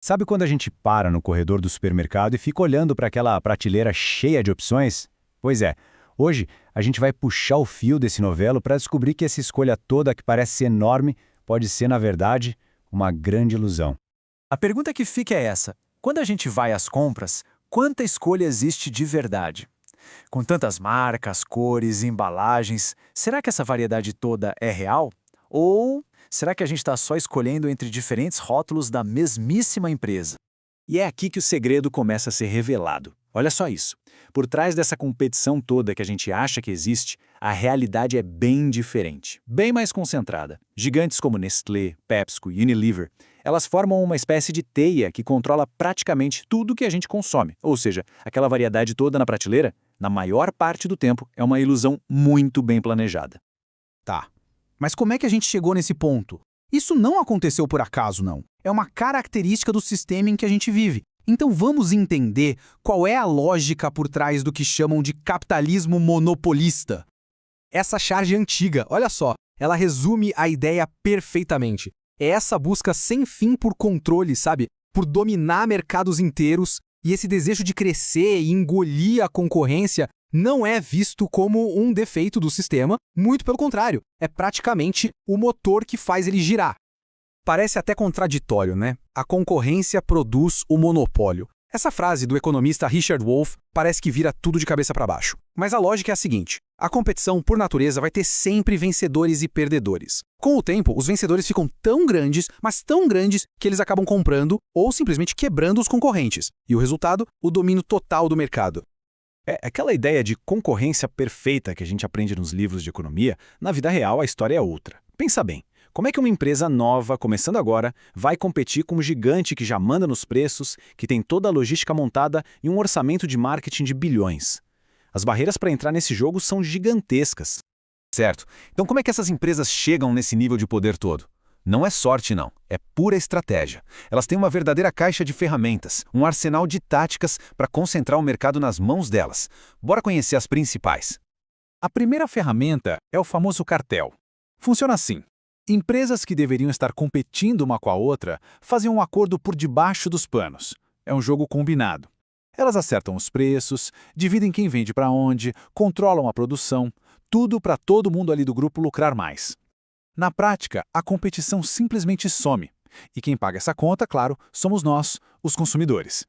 Sabe quando a gente para no corredor do supermercado e fica olhando para aquela prateleira cheia de opções? Pois é, hoje a gente vai puxar o fio desse novelo para descobrir que essa escolha toda que parece ser enorme pode ser, na verdade, uma grande ilusão. A pergunta que fica é essa: quando a gente vai às compras, quanta escolha existe de verdade? Com tantas marcas, cores e embalagens, será que essa variedade toda é real? Ou será que a gente está só escolhendo entre diferentes rótulos da mesmíssima empresa? E é aqui que o segredo começa a ser revelado. Olha só isso. Por trás dessa competição toda que a gente acha que existe, a realidade é bem diferente, bem mais concentrada. Gigantes como Nestlé, PepsiCo e Unilever, elas formam uma espécie de teia que controla praticamente tudo que a gente consome. Ou seja, aquela variedade toda na prateleira, na maior parte do tempo, é uma ilusão muito bem planejada. Tá. Mas como é que a gente chegou nesse ponto? Isso não aconteceu por acaso, não. É uma característica do sistema em que a gente vive. Então vamos entender qual é a lógica por trás do que chamam de capitalismo monopolista. Essa charge antiga, olha só, ela resume a ideia perfeitamente. É essa busca sem fim por controle, sabe? Por dominar mercados inteiros, e esse desejo de crescer e engolir a concorrência não é visto como um defeito do sistema, muito pelo contrário, é praticamente o motor que faz ele girar. Parece até contraditório, né? A concorrência produz o monopólio. Essa frase do economista Richard Wolff parece que vira tudo de cabeça para baixo. Mas a lógica é a seguinte: a competição, por natureza, vai ter sempre vencedores e perdedores. Com o tempo, os vencedores ficam tão grandes, mas tão grandes, que eles acabam comprando ou simplesmente quebrando os concorrentes. E o resultado? O domínio total do mercado. Aquela ideia de concorrência perfeita que a gente aprende nos livros de economia, na vida real a história é outra. Pensa bem. Como é que uma empresa nova, começando agora, vai competir com um gigante que já manda nos preços, que tem toda a logística montada e um orçamento de marketing de bilhões? As barreiras para entrar nesse jogo são gigantescas. Certo. Então como é que essas empresas chegam nesse nível de poder todo? Não é sorte, não. É pura estratégia. Elas têm uma verdadeira caixa de ferramentas, um arsenal de táticas para concentrar o mercado nas mãos delas. Bora conhecer as principais. A primeira ferramenta é o famoso cartel. Funciona assim. Empresas que deveriam estar competindo uma com a outra fazem um acordo por debaixo dos panos. É um jogo combinado. Elas acertam os preços, dividem quem vende para onde, controlam a produção, tudo para todo mundo ali do grupo lucrar mais. Na prática, a competição simplesmente some. E quem paga essa conta, claro, somos nós, os consumidores.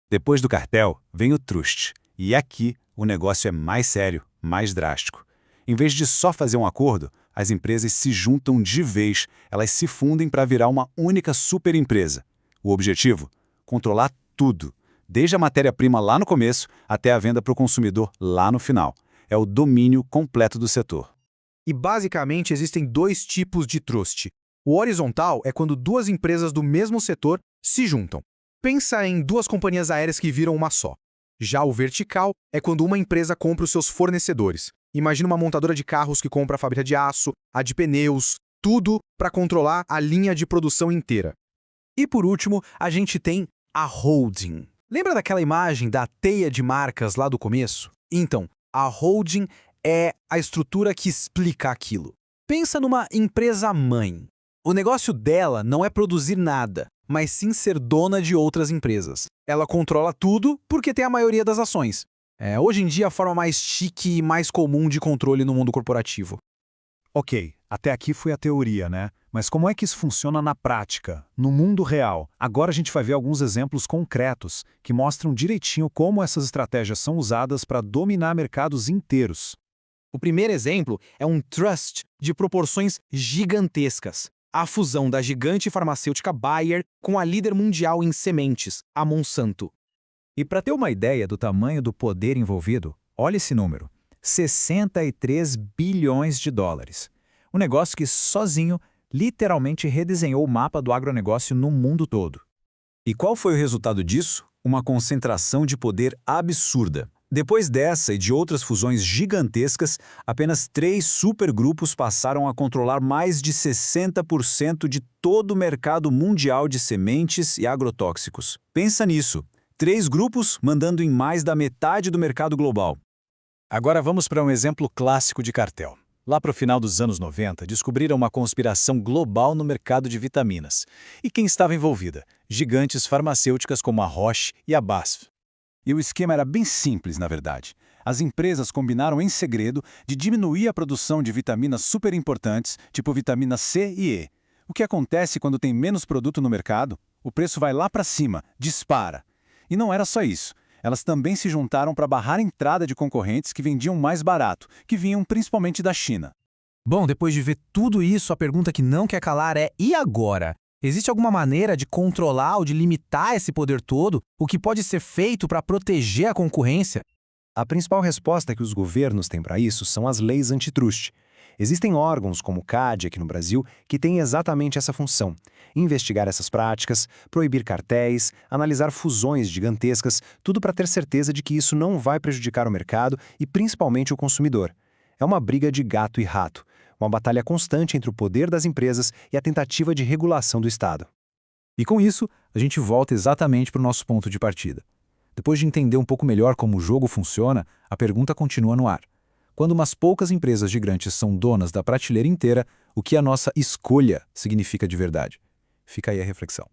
Depois do cartel, vem o trust. E aqui o negócio é mais sério, mais drástico. Em vez de só fazer um acordo, as empresas se juntam de vez, elas se fundem para virar uma única superempresa. O objetivo? Controlar tudo, desde a matéria-prima lá no começo até a venda para o consumidor lá no final. É o domínio completo do setor. E basicamente existem dois tipos de trust. O horizontal é quando duas empresas do mesmo setor se juntam. Pensa em duas companhias aéreas que viram uma só. Já o vertical é quando uma empresa compra os seus fornecedores. Imagina uma montadora de carros que compra a fábrica de aço, a de pneus, tudo para controlar a linha de produção inteira. E por último, a gente tem a holding. Lembra daquela imagem da teia de marcas lá do começo? Então, a holding é a estrutura que explica aquilo. Pensa numa empresa-mãe. O negócio dela não é produzir nada, mas sim ser dona de outras empresas. Ela controla tudo porque tem a maioria das ações. Hoje em dia, a forma mais chique e mais comum de controle no mundo corporativo. Ok, até aqui foi a teoria, né? Mas como é que isso funciona na prática, no mundo real? Agora a gente vai ver alguns exemplos concretos que mostram direitinho como essas estratégias são usadas para dominar mercados inteiros. O primeiro exemplo é um trust de proporções gigantescas. A fusão da gigante farmacêutica Bayer com a líder mundial em sementes, a Monsanto. E para ter uma ideia do tamanho do poder envolvido, olha esse número: 63 bilhões de dólares. Um negócio que sozinho literalmente redesenhou o mapa do agronegócio no mundo todo. E qual foi o resultado disso? Uma concentração de poder absurda. Depois dessa e de outras fusões gigantescas, apenas 3 supergrupos passaram a controlar mais de 60% de todo o mercado mundial de sementes e agrotóxicos. Pensa nisso. 3 grupos mandando em mais da metade do mercado global. Agora vamos para um exemplo clássico de cartel. Lá para o final dos anos 90, descobriram uma conspiração global no mercado de vitaminas. E quem estava envolvida? Gigantes farmacêuticas como a Roche e a BASF. E o esquema era bem simples, na verdade. As empresas combinaram em segredo de diminuir a produção de vitaminas super importantes, tipo vitamina C e E. O que acontece quando tem menos produto no mercado? O preço vai lá para cima, dispara. E não era só isso. Elas também se juntaram para barrar a entrada de concorrentes que vendiam mais barato, que vinham principalmente da China. Bom, depois de ver tudo isso, a pergunta que não quer calar é: e agora? Existe alguma maneira de controlar ou de limitar esse poder todo? O que pode ser feito para proteger a concorrência? A principal resposta que os governos têm para isso são as leis antitruste. Existem órgãos como o CAD aqui no Brasil que têm exatamente essa função: investigar essas práticas, proibir cartéis, analisar fusões gigantescas, tudo para ter certeza de que isso não vai prejudicar o mercado e principalmente o consumidor. É uma briga de gato e rato, uma batalha constante entre o poder das empresas e a tentativa de regulação do Estado. E com isso, a gente volta exatamente para o nosso ponto de partida. Depois de entender um pouco melhor como o jogo funciona, a pergunta continua no ar. Quando umas poucas empresas gigantes são donas da prateleira inteira, o que a nossa escolha significa de verdade? Fica aí a reflexão.